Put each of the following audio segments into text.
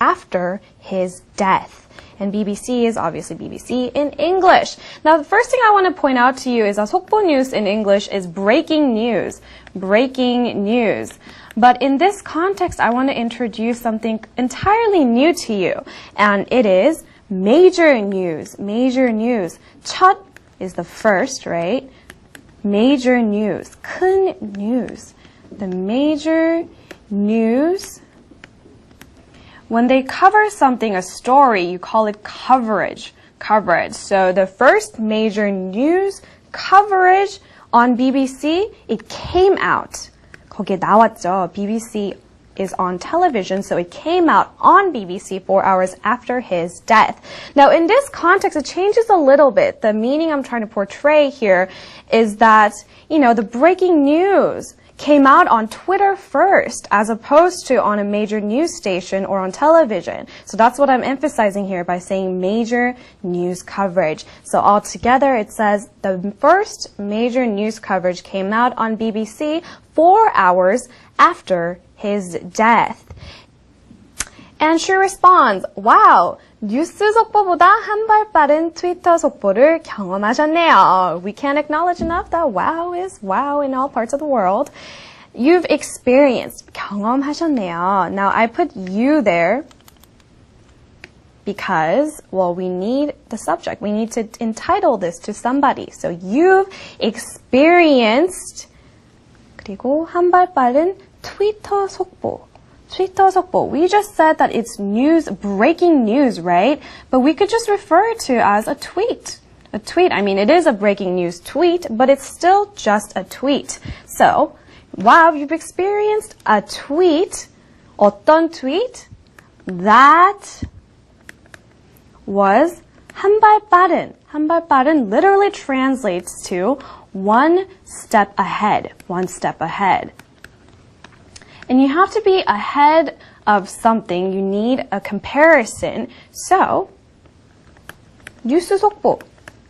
after his death. And BBC is obviously BBC in English. Now, the first thing I want to point out to you is that 속보 news in English is breaking news. Breaking news. But in this context, I want to introduce something entirely new to you. And it is major news. Major news. 첫 is the first, right? Major news. 큰 news. The major news. When they cover something, a story, you call it coverage. Coverage. So the first major news coverage on BBC, it came out. 거기에 나왔죠. BBC is on television, so it came out on BBC 4 hours after his death. Now, in this context, it changes a little bit. The meaning I'm trying to portray here is that, the breaking news came out on Twitter first, as opposed to on a major news station or on television. So that's what I'm emphasizing here by saying major news coverage. So altogether, it says the first major news coverage came out on BBC 4 hours after his death. And she responds, wow, 뉴스 속보보다 한 발 빠른 트위터 속보를 경험하셨네요. We can't acknowledge enough that wow is wow in all parts of the world. You've experienced, 경험하셨네요. Now, I put you there because, we need the subject. We need to entitle this to somebody. So, you've experienced, 그리고 한 발 빠른 트위터 속보. 트위터 속보. We just said that it's news, breaking news, right? But we could just refer to as a tweet. A tweet, it is a breaking news tweet, but it's still just a tweet. So, wow, you've experienced a tweet. 어떤 tweet? That was 한 발 빠른. 한 발 빠른 literally translates to one step ahead. One step ahead. And you have to be ahead of something. You need a comparison. So, 뉴스 속보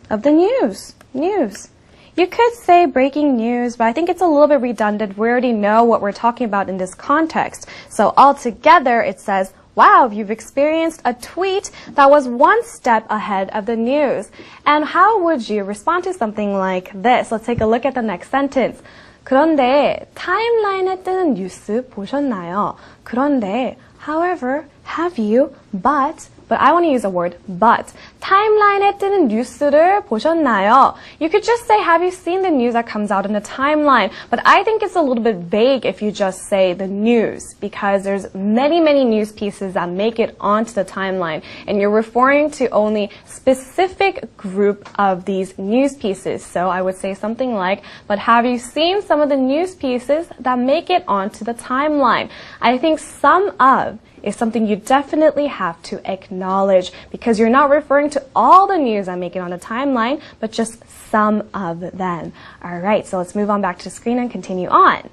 of the news. News. You could say breaking news, but I think it's a little bit redundant. We already know what we're talking about in this context. So altogether, it says, wow, you've experienced a tweet that was one step ahead of the news. And how would you respond to something like this? Let's take a look at the next sentence. 그런데 타임라인에 뜨는 뉴스 보셨나요? 그런데, however, have you, but I want to use the word but. 타임라인에 뜨는 뉴스를 보셨나요? You could just say, have you seen the news that comes out in the timeline? But I think it's a little bit vague if you just say the news, because there's many news pieces that make it onto the timeline, and you're referring to only specific group of these news pieces. So I would say something like, but have you seen some of the news pieces that make it onto the timeline? I think some of is something you definitely have to acknowledge, because you're not referring to all the news that make it on the timeline, but just some of them. Alright, so let's move on back to the screen and continue on.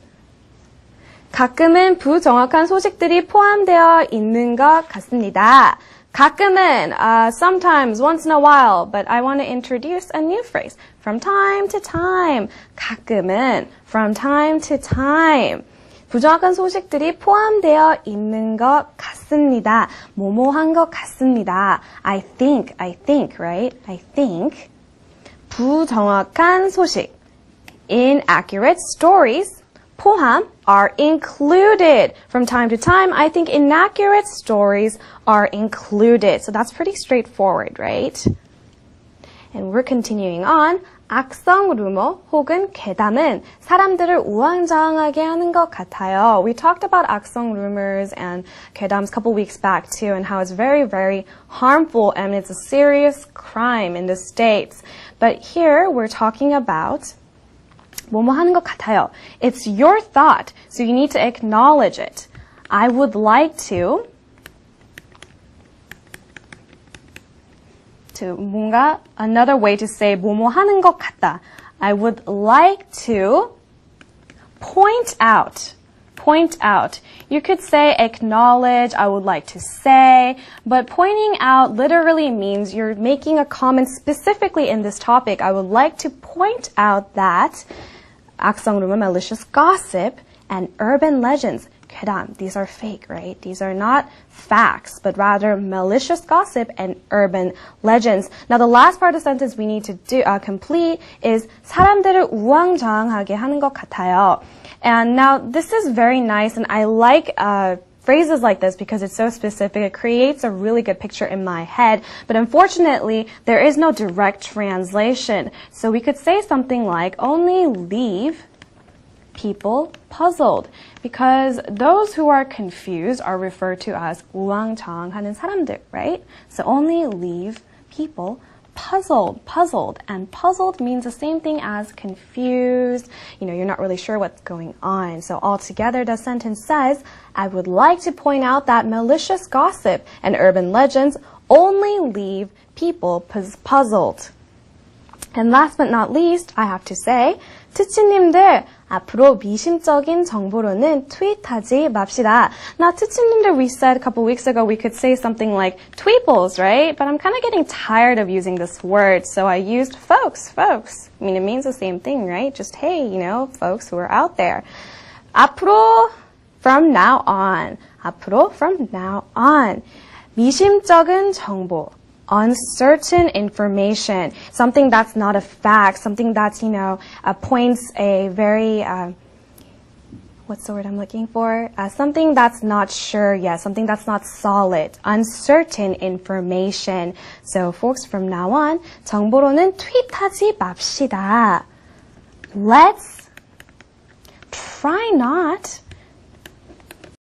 가끔은 부정확한 소식들이 포함되어 있는 것 같습니다. 가끔은, sometimes, once in a while, but I want to introduce a new phrase. From time to time. 가끔은, from time to time. 부정확한 소식들이 포함되어 있는 것 같습니다. 뭐뭐한 것 같습니다. I think, right? I think. 부정확한 소식. Inaccurate stories. 포함 are included. From time to time, I think inaccurate stories are included. So that's pretty straightforward, right? And we're continuing on. 악성 루머 혹은 괴담은 사람들을 우왕좌왕하게 하는 것 같아요. We talked about 악성 rumors and 괴담s a couple weeks back too, and how it's very harmful and it's a serious crime in the States. But here we're talking about 뭐뭐 하는 것 같아요. It's your thought, so you need to acknowledge it. I would like to 뭔가 another way to say 뭐뭐 하는 것 같다. I would like to point out. Point out. You could say acknowledge, I would like to say, but pointing out literally means you're making a comment specifically in this topic. I would like to point out that 악성 rumor, malicious gossip, and urban legends, 괴담. These are fake, right? These are not facts, but rather malicious gossip and urban legends. Now, the last part of the sentence we need to complete is 사람들을 우왕좌왕하게 하는 것 같아요. And now, this is very nice, and I like phrases like this because it's so specific. It creates a really good picture in my head. But unfortunately, there is no direct translation. So we could say something like, only leave people puzzled. Because those who are confused are referred to as 우왕좌왕하는 사람들, right? So only leave people puzzled. And puzzled means the same thing as confused. You know, you're not really sure what's going on. So altogether, the sentence says, I would like to point out that malicious gossip and urban legends only leave people puzzled. And last but not least, I have to say, 트치님들, 앞으로 미심적인 정보로는 트윗하지 맙시다. Now, 트치님들, we said a couple weeks ago we could say something like tweeples, right? But I'm kind of getting tired of using this word, so I used folks. I mean, it means the same thing, right? Just, hey, you know, folks who are out there. 앞으로, from now on. 앞으로, from now on. 미심적인 정보. Uncertain information, something that's not a fact, something that's, you know, points a very, what's the word I'm looking for? Something that's not sure yet, something that's not solid, uncertain information. So, folks, from now on, 정보로는 tweet하지 맙시다. Let's try not